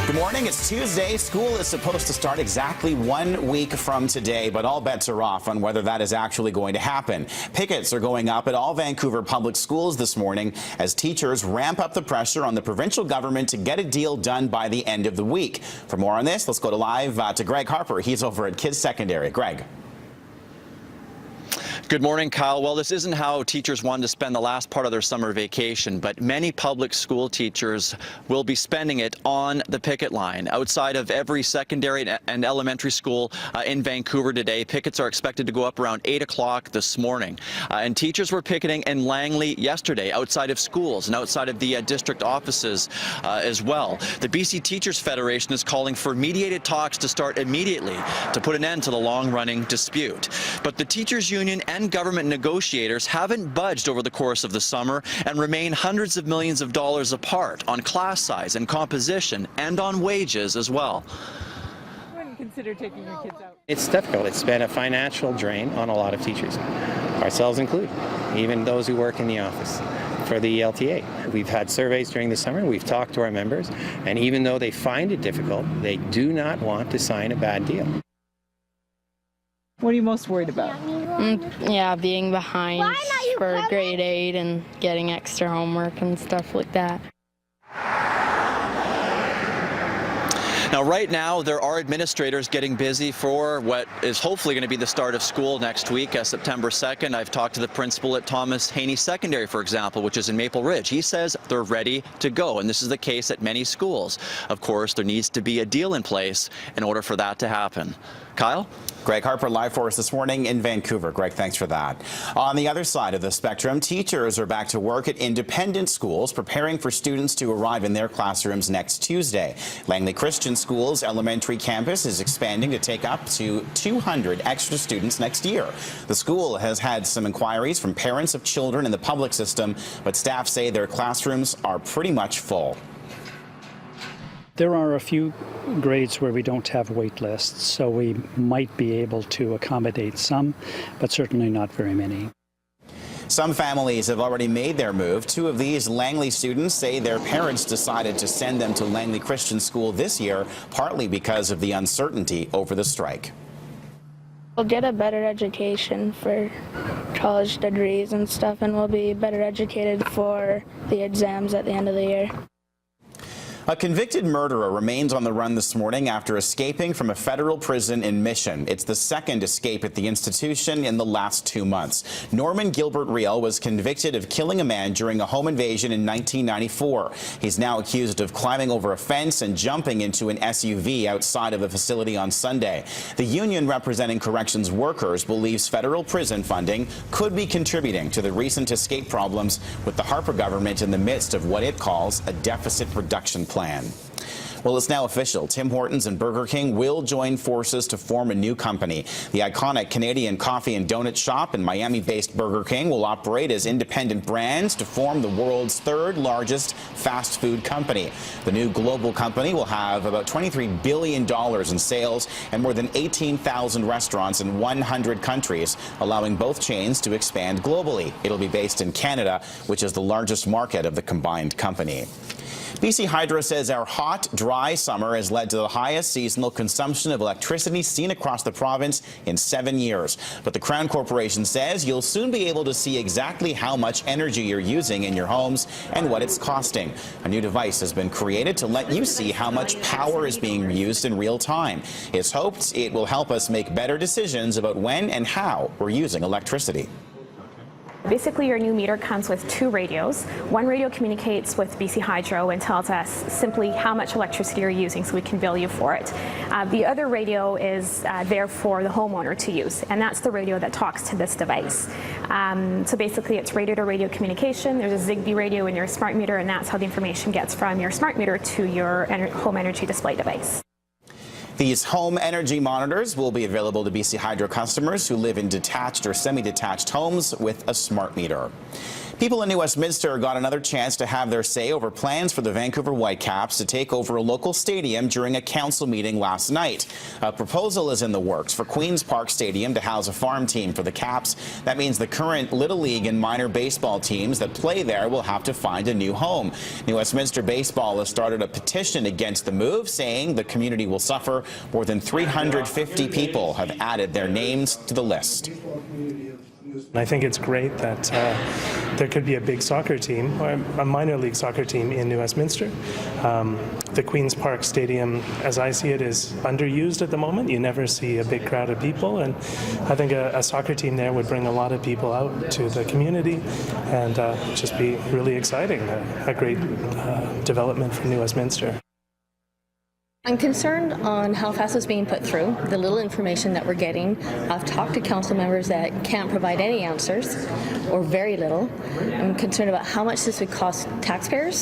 Good morning. It's Tuesday. School is supposed to start exactly 1 week from today, but all bets are off on whether that is actually going to happen. Pickets are going up at all Vancouver public schools this morning as teachers ramp up the pressure on the provincial government to get a deal done by the end of the week. For more on this, let's go to live to Greg Harper. He's over at Kids Secondary. Greg. Good morning, Kyle. Well, this isn't how teachers wanted to spend the last part of their summer vacation, but many public school teachers will be spending it on the picket line. Outside of every secondary and elementary school in Vancouver today, pickets are expected to go up around 8 o'clock this morning. And teachers were picketing in Langley yesterday, outside of schools and outside of the district offices as well. The BC Teachers Federation is calling for mediated talks to start immediately to put an end to the long-running dispute. But the teachers union and government negotiators haven't budged over the course of the summer and remain hundreds of millions of dollars apart on class size and composition and on wages as well. I wouldn't consider taking your kids out. It's difficult. It's been a financial drain on a lot of teachers, ourselves included, even those who work in the office for the LTA. We've had surveys during the summer, we've talked to our members, and even though they find it difficult, they do not want to sign a bad deal. What are you most worried about? Yeah, being behind for grade 8 and getting extra homework and stuff like that. Now, right now, there are administrators getting busy for what is hopefully going to be the start of school next week, September 2nd. I've talked to the principal at Thomas Haney Secondary, for example, which is in Maple Ridge. He says they're ready to go, and this is the case at many schools. Of course, there needs to be a deal in place in order for that to happen. Kyle? Greg Harper live for us this morning in Vancouver. Greg, thanks for that. On the other side of the spectrum, teachers are back to work at independent schools, preparing for students to arrive in their classrooms next Tuesday. Langley Christian School's elementary campus is expanding to take up to 200 extra students next year. The school has had some inquiries from parents of children in the public system, but staff say their classrooms are pretty much full. There are a few grades where we don't have wait lists, so we might be able to accommodate some, but certainly not very many. Some families have already made their move. Two of these Langley students say their parents decided to send them to Langley Christian School this year, partly because of the uncertainty over the strike. We'll get a better education for college degrees and stuff, and we'll be better educated for the exams at the end of the year. A convicted murderer remains on the run this morning after escaping from a federal prison in Mission. It's the second escape at the institution in the last 2 months. Norman Gilbert Riel was convicted of killing a man during a home invasion in 1994. He's now accused of climbing over a fence and jumping into an SUV outside of the facility on Sunday. The union representing corrections workers believes federal prison funding could be contributing to the recent escape problems with the Harper government in the midst of what it calls a deficit reduction plan. Well, it's now official. Tim Hortons and Burger King will join forces to form a new company. The iconic Canadian coffee and donut shop and Miami-based Burger King will operate as independent brands to form the world's third largest fast food company. The new global company will have about $23 billion in sales and more than 18,000 restaurants in 100 countries, allowing both chains to expand globally. It'll be based in Canada, which is the largest market of the combined company. BC Hydro says our hot, dry summer has led to the highest seasonal consumption of electricity seen across the province in 7 years. But the Crown Corporation says you'll soon be able to see exactly how much energy you're using in your homes and what it's costing. A new device has been created to let you see how much power is being used in real time. It's hoped it will help us make better decisions about when and how we're using electricity. Basically, your new meter comes with 2 radios. One radio communicates with BC Hydro and tells us simply how much electricity you're using so we can bill you for it. The other radio is there for the homeowner to use, and that's the radio that talks to this device. So basically, it's radio-to-radio communication. There's a Zigbee radio in your smart meter, and that's how the information gets from your smart meter to your home energy display device. These home energy monitors will be available to BC Hydro customers who live in detached or semi-detached homes with a smart meter. People in New Westminster got another chance to have their say over plans for the Vancouver Whitecaps to take over a local stadium during a council meeting last night. A proposal is in the works for Queen's Park Stadium to house a farm team for the Caps. That means the current Little League and minor baseball teams that play there will have to find a new home. New Westminster Baseball has started a petition against the move, saying the community will suffer. More than 350 people have added their names to the list. I think it's great that there could be a big soccer team, or a minor league soccer team in New Westminster. The Queen's Park Stadium, as I see it, is underused at the moment. You never see a big crowd of people, and I think a soccer team there would bring a lot of people out to the community and just be really exciting. A great development for New Westminster. I'm concerned on how fast it's being put through, the little information that we're getting. I've talked to council members that can't provide any answers, or very little. I'm concerned about how much this would cost taxpayers.